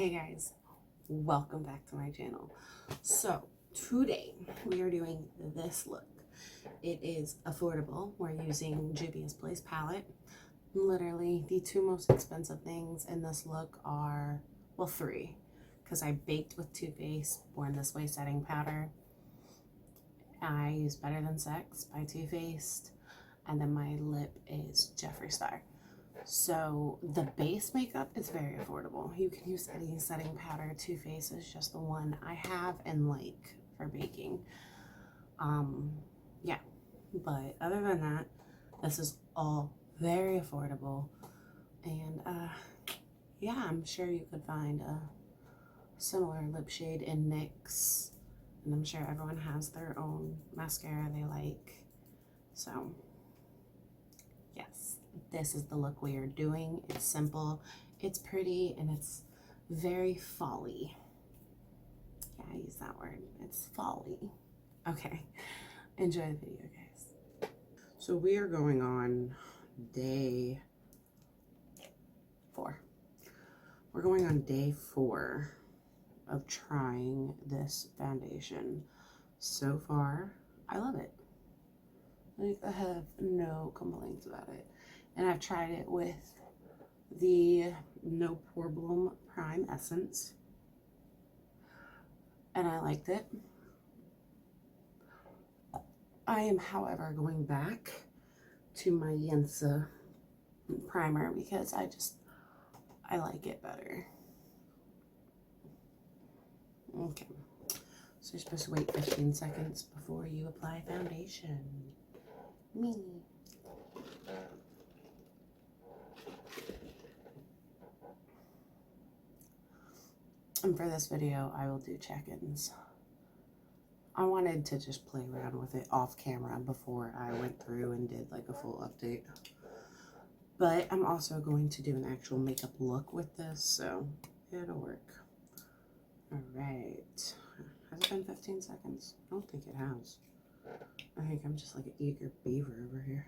Hey guys, welcome back to my channel. So today we are doing this look. It is affordable. We're using Juvia's Place palette. Literally the two most expensive things in this look are, well, three, because I baked with Too Faced Born This Way setting powder. I use Better Than Sex by Too Faced, and then my lip is Jeffree Star. So the base makeup is very affordable. You can use any setting powder. Too Faced is just the one I have and like for baking. Yeah, but other than that, this is all very affordable. And yeah, I'm sure you could find a similar lip shade in NYX, and I'm sure everyone has their own mascara they like. So yes, this is the look we are doing. It's simple, it's pretty, and it's very fall-y. Yeah, I use that word. It's fall-y. Okay, enjoy the video, guys. So we are going on day 4. We're going on day 4 of trying this foundation. So far, I love it. Like, I have no complaints about it. And I've tried it with the No Problem Prime Essence, and I liked it. I am, however, going back to my Yensa primer because I like it better. Okay, so you're supposed to wait 15 seconds before you apply foundation. Me. And for this video, I will do check-ins. I wanted to just play around with it off camera before I went through and did like a full update. But I'm also going to do an actual makeup look with this, so it'll work. All right. Has it been 15 seconds? I don't think it has. I think I'm just like an eager beaver over here.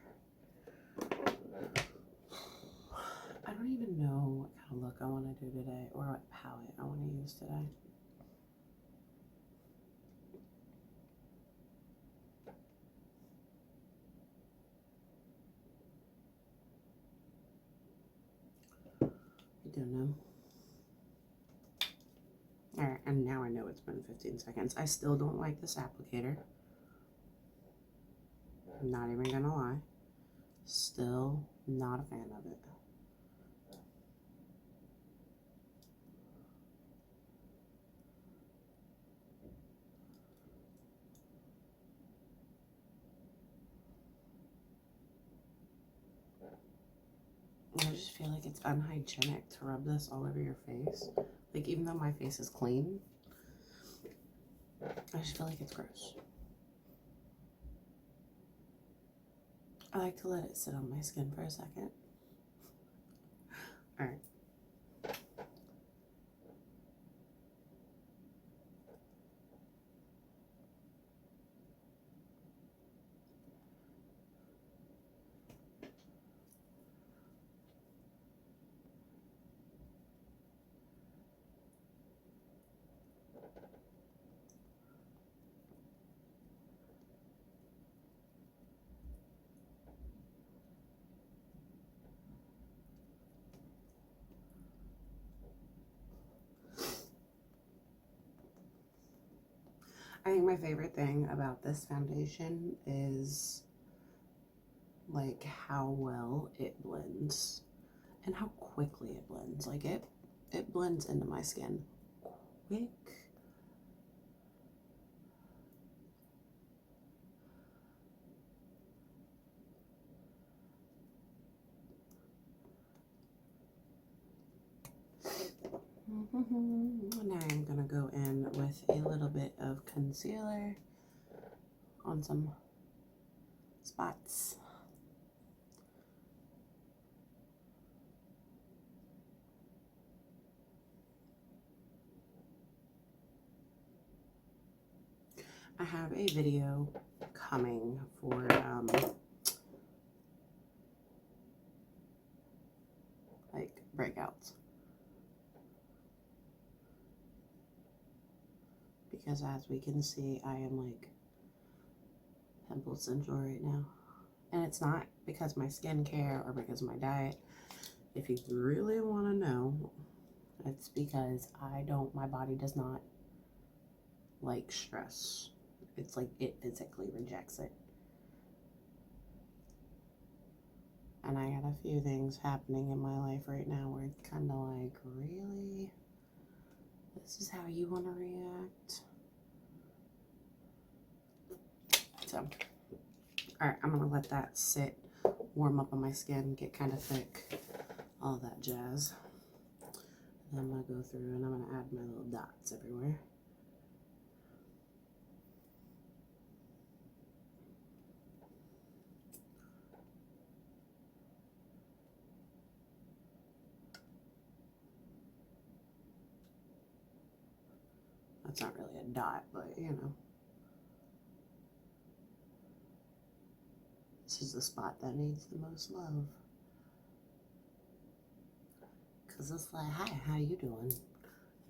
I don't even know what kind of look I want to do today or what palette I want to use today. I don't know. Alright, and now I know it's been 15 seconds. I still don't like this applicator. I'm not even gonna lie. Still not a fan of it. I just feel like it's unhygienic to rub this all over your face. Like, even though my face is clean, I just feel like it's gross. I like to let it sit on my skin for a second. Alright. I think my favorite thing about this foundation is like how well it blends and how quickly it blends. Like it blends into my skin quick. Now I'm gonna go in with a little bit of concealer on some spots. I have a video coming for like breakouts. because as we can see, I am like pimple central right now. And it's not because of my skincare or because of my diet. If you really want to know, it's because my body does not like stress. It's like it physically rejects it. And I got a few things happening in my life right now where it's kind of like, really? This is how you want to react? So, alright, I'm going to let that sit, warm up on my skin, get kind of thick, all that jazz. And I'm going to go through and I'm going to add my little dots everywhere. That's not really a dot, but you know. This is the spot that needs the most love. Because it's like, hi, how you doing?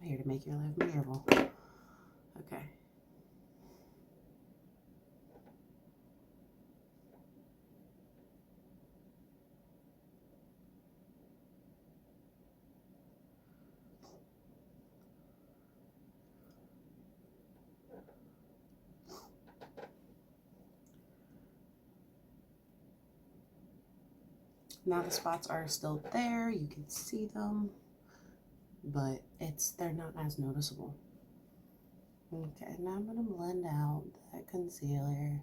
I'm here to make your life miserable. Okay. Now the spots are still there, you can see them, but they're not as noticeable. Okay, now I'm gonna blend out that concealer.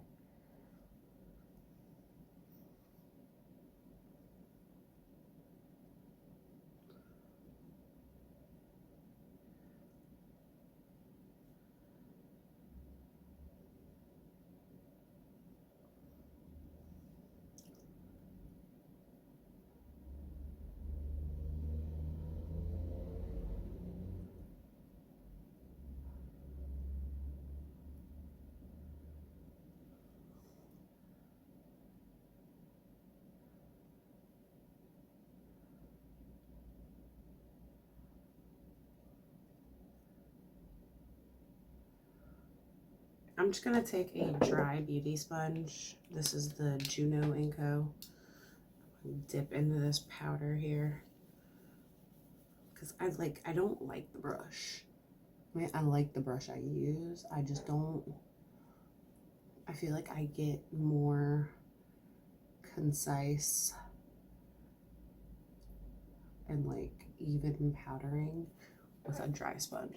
I'm just gonna take a dry beauty sponge. This is the Juno & Co. Dip into this powder here. Because I don't like the brush. I mean, I like the brush I use. I just don't, I feel like I get more concise and like even powdering with a dry sponge.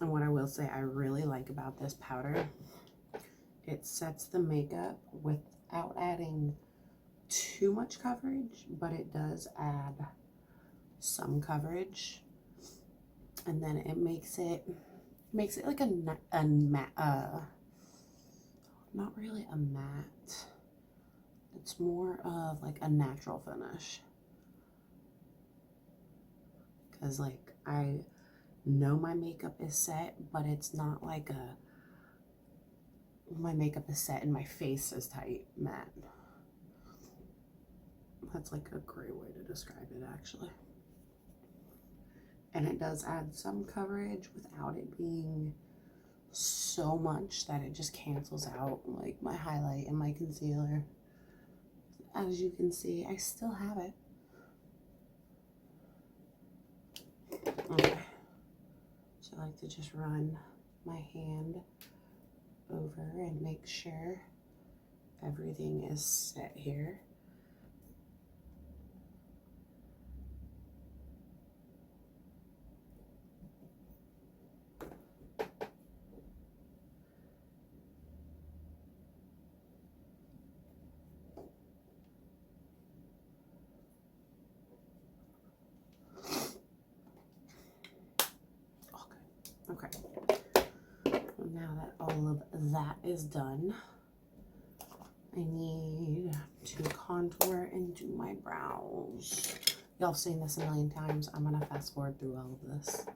And what I will say I really like about this powder, it sets the makeup without adding too much coverage, but it does add some coverage. And then it makes it like a matte, not really a matte. It's more of like a natural finish. Because like I know my makeup is set, but it's not like my makeup is set and my face is tight matte. That's like a great way to describe it actually. And it does add some coverage without it being so much that it just cancels out like my highlight and my concealer. As you can see, I still have it. Okay. So I like to just run my hand over and make sure everything is set here. Okay. Now that all of that is done, I need to contour and do my brows. Y'all have seen this a million times. I'm gonna fast forward through all of this.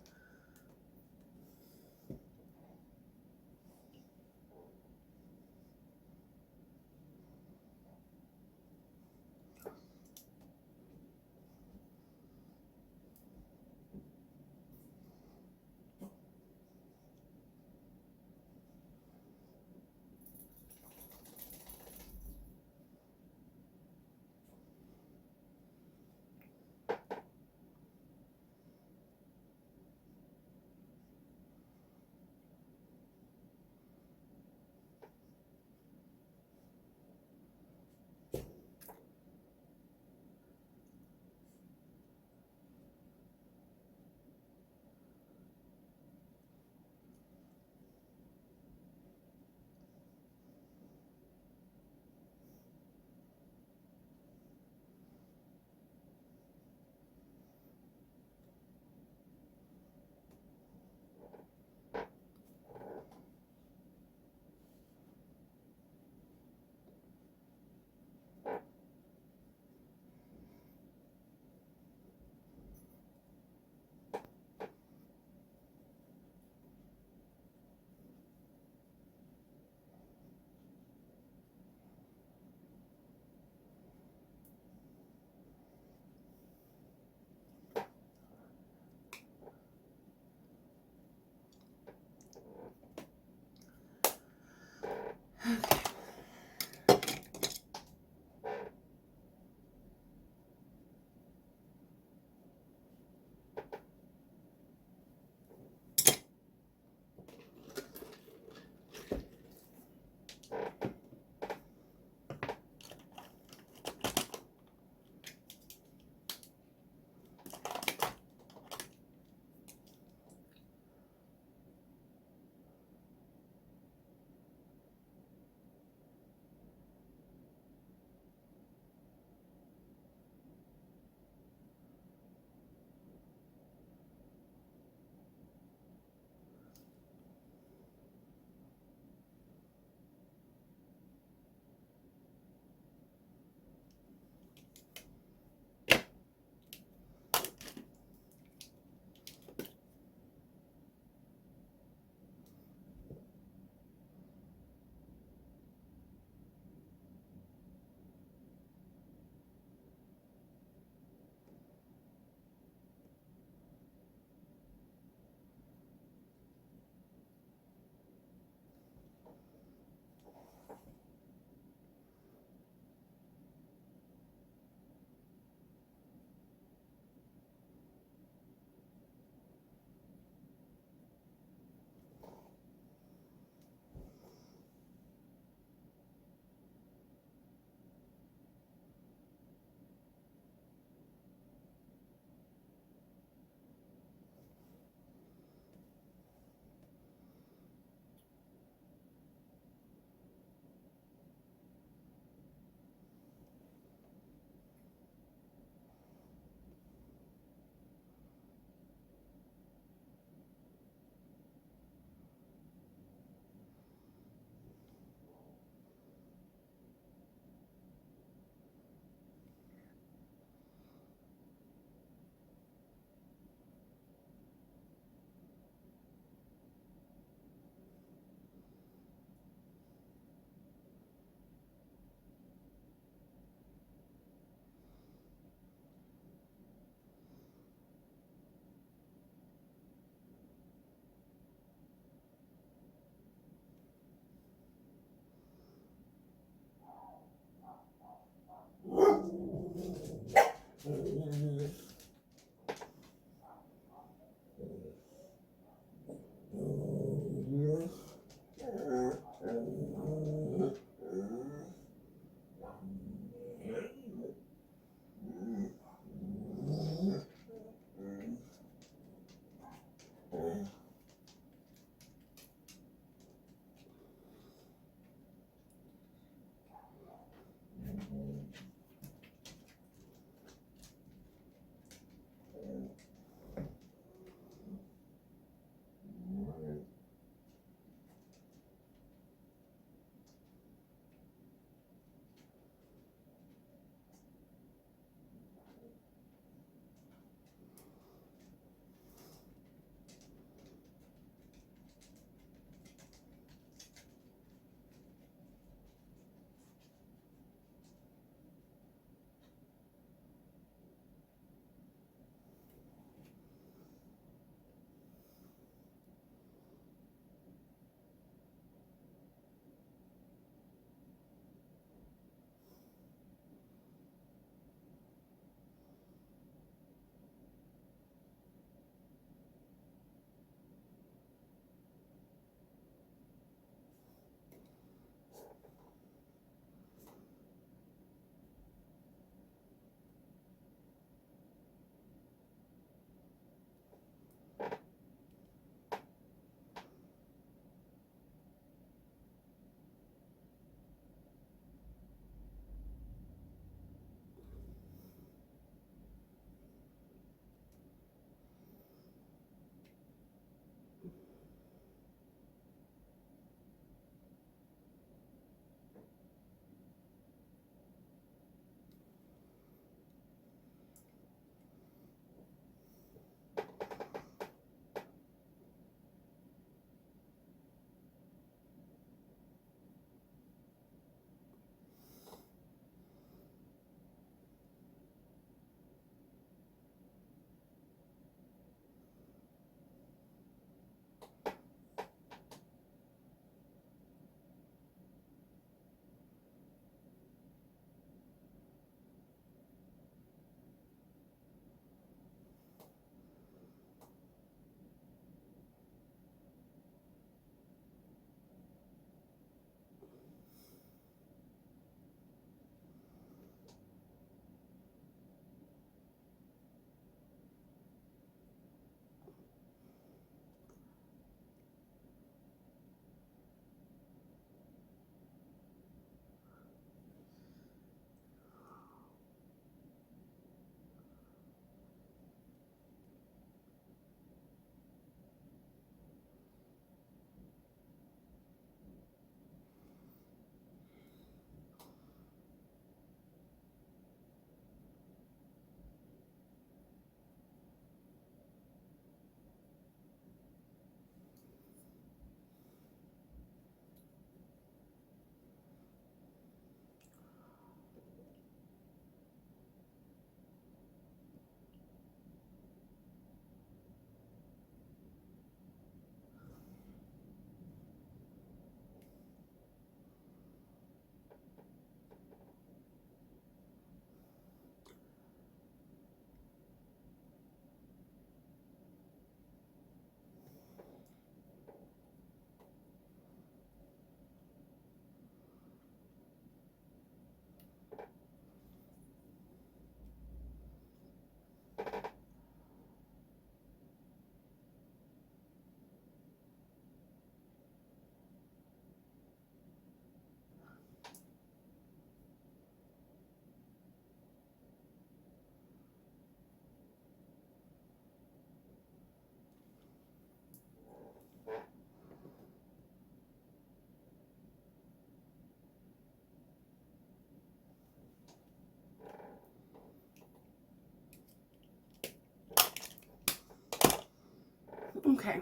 Okay.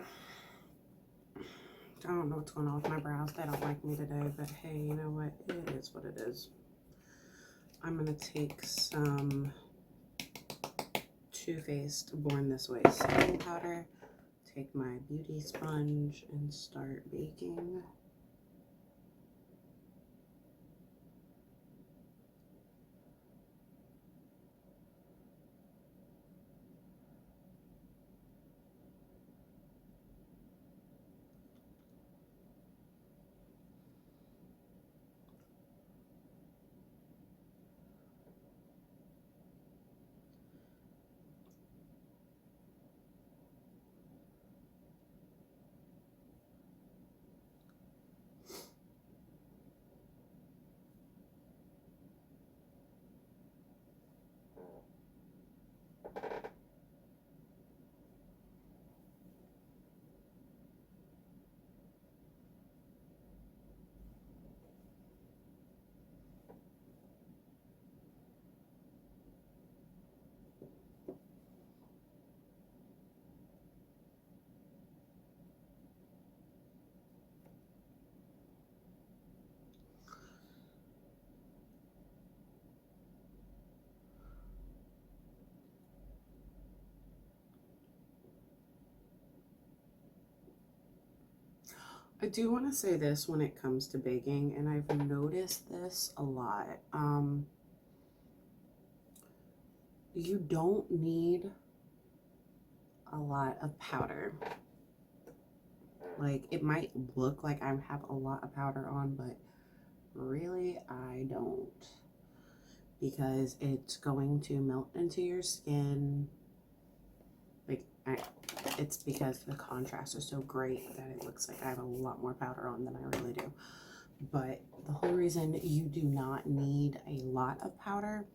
I don't know what's going on with my brows. They don't like me today, but hey, you know what? It is what it is. I'm going to take some Too Faced Born This Way setting powder, take my beauty sponge, and start baking. I do want to say this when it comes to baking, and I've noticed this a lot. You don't need a lot of powder. Like, it might look like I have a lot of powder on, but really I don't, because it's going to melt into your skin. Like, it's because the contrast is so great that it looks like I have a lot more powder on than I really do. But the whole reason you do not need a lot of powder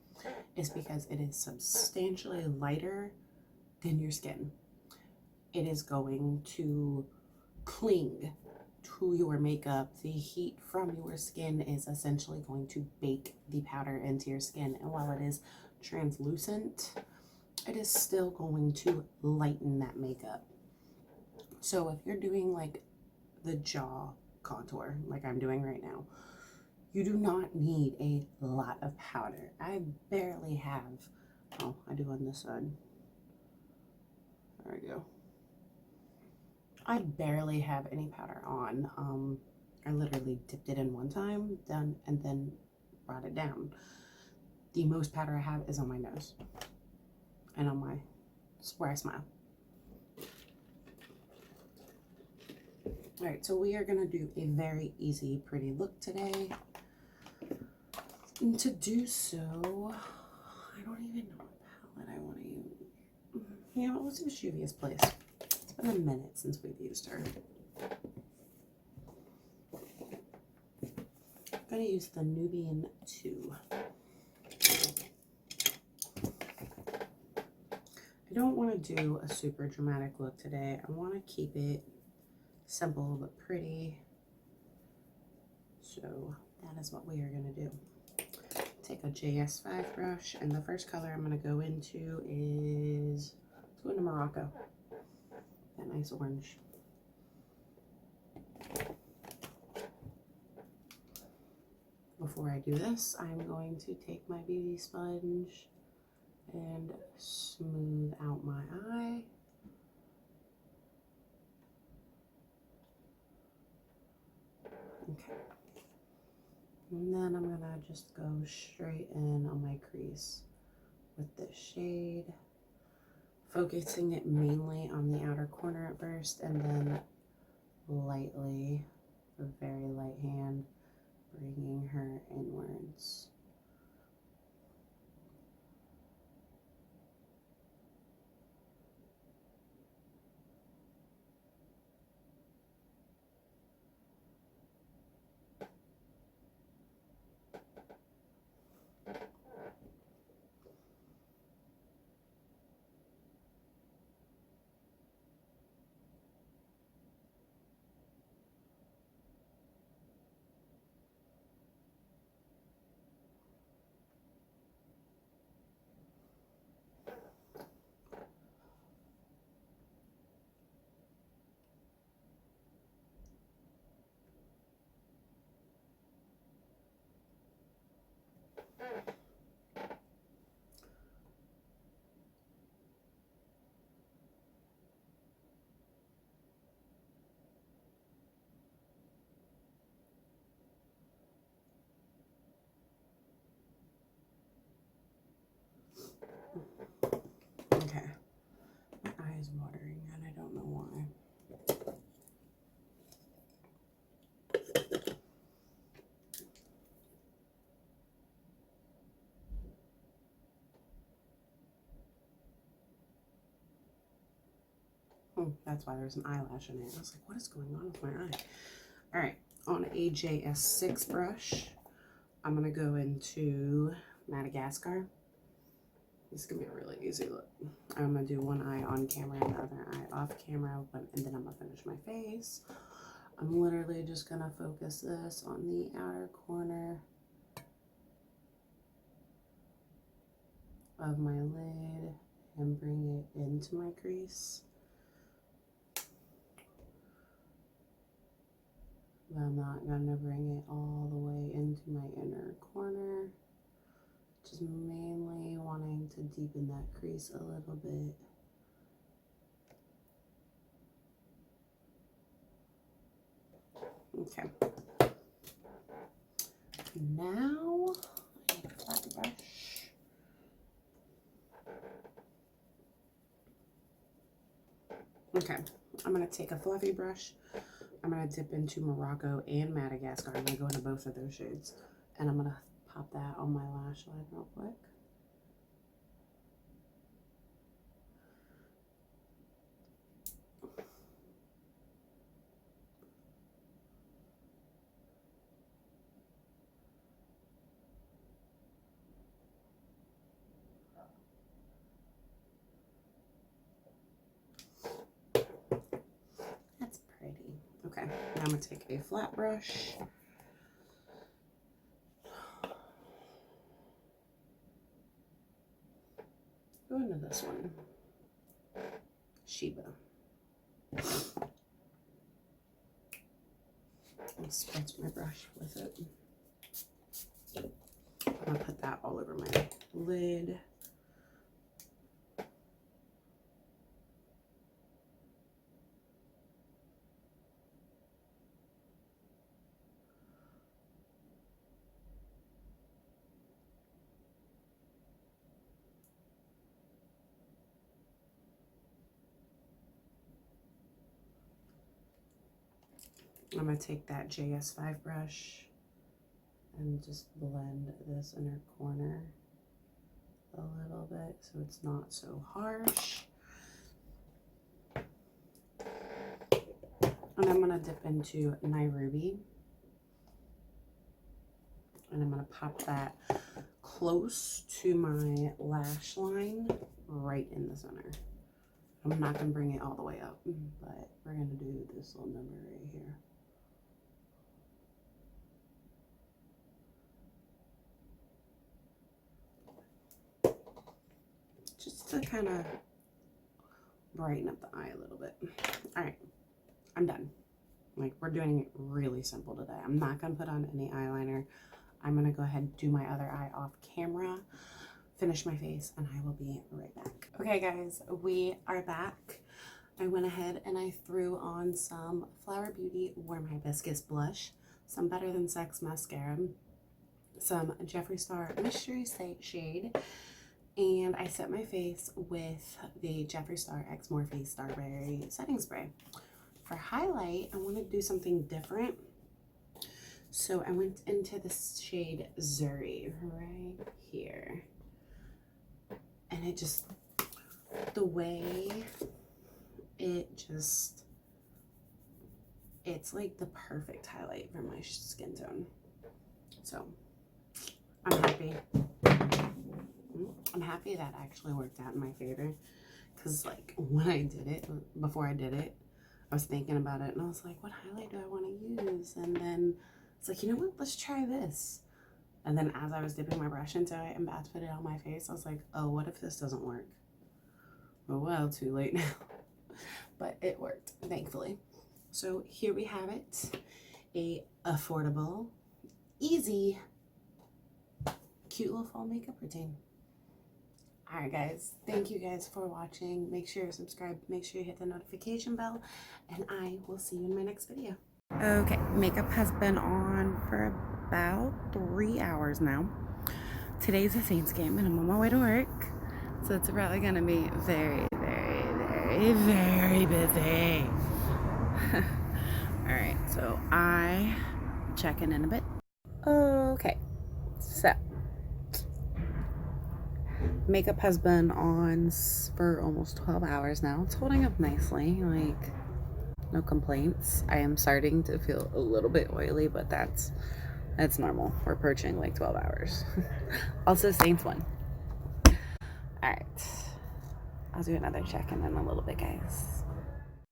is because it is substantially lighter than your skin. It is going to cling to your makeup. The heat from your skin is essentially going to bake the powder into your skin, and while it is translucent, it is still going to lighten that makeup. So if you're doing like the jaw contour like I'm doing right now, you do not need a lot of powder. I barely have, oh, I do on this side. There we go. I barely have any powder on. I literally dipped it in one time, done, and then brought it down. The most powder I have is on my nose and on my, where I smile. All right, so we are gonna do a very easy, pretty look today. And to do so, I don't even know what palette I want to use. You know what, let's use Juvia's Place. It's been a minute since we've used her. I'm gonna use the Nubian 2. I don't want to do a super dramatic look today. I want to keep it simple but pretty. So that is what we are going to do. Take a JS5 brush, and the first color I'm going to go into is, let's go into Morocco. That nice orange. Before I do this, I'm going to take my beauty sponge and smooth out my eye. Okay. And then I'm gonna just go straight in on my crease with this shade, focusing it mainly on the outer corner at first, and then lightly, with a very light hand, bringing her inwards. Okay, my eye is watering and I don't know why. That's why there's an eyelash in it. I was like, what is going on with my eye? All right, on a JS6 brush, I'm gonna go into Madagascar. This is gonna be a really easy look. I'm gonna do one eye on camera and the other eye off camera, and then I'm gonna finish my face. I'm literally just gonna focus this on the outer corner of my lid and bring it into my crease. But I'm not gonna bring it all the way into my inner corner. Just mainly wanting to deepen that crease a little bit. Okay. Now, I need a flat brush. Okay, I'm going to take a fluffy brush. I'm going to dip into Morocco and Madagascar. I'm going to go into both of those shades. And I'm going to pop that on my lash line real quick. That's pretty. Okay, now I'm going to take a flat brush. Go into this one. Shiba. I'll spritz my brush with it. I'm going to put that all over my lid. I'm going to take that JS5 brush and just blend this inner corner a little bit so it's not so harsh. And I'm going to dip into Nairobi. And I'm going to pop that close to my lash line right in the center. I'm not going to bring it all the way up, but we're going to do this little number right here. Just to kind of brighten up the eye a little bit. All right, I'm done. Like, we're doing it really simple today. I'm not going to put on any eyeliner. I'm going to go ahead and do my other eye off camera, finish my face, and I will be right back. Okay, guys, we are back. I went ahead and I threw on some Flower Beauty Warm Hibiscus blush, some Better Than Sex mascara, some Jeffree Star Mystery Shade, and I set my face with the Jeffree Star X Morphe Starberry Setting Spray. For highlight, I wanted to do something different. So I went into the shade Zuri right here. And it just, the way it just, it's like the perfect highlight for my skin tone. So I'm happy. I'm happy that actually worked out in my favor, because like when I did it, before I did it, I was thinking about it and I was like, what highlight do I want to use? And then it's like, you know what, let's try this. And then as I was dipping my brush into it and about to put it on my face, I was like, oh, what if this doesn't work? Oh well, too late now. But it worked, thankfully. So here we have it, a affordable, easy, cute little fall makeup routine. All right, guys, thank you guys for watching. Make sure you subscribe, make sure you hit the notification bell, and I will see you in my next video. Okay, makeup has been on for about 3 hours now. Today's a Saints game, and I'm on my way to work, so it's probably gonna be very, very, very, very busy. All right, so I check in a bit. Okay, so makeup has been on for almost 12 hours now. It's holding up nicely, like no complaints. I am starting to feel a little bit oily, but that's normal. We're approaching like 12 hours. Also, Saints won. All right, I'll do another check-in in a little bit, guys.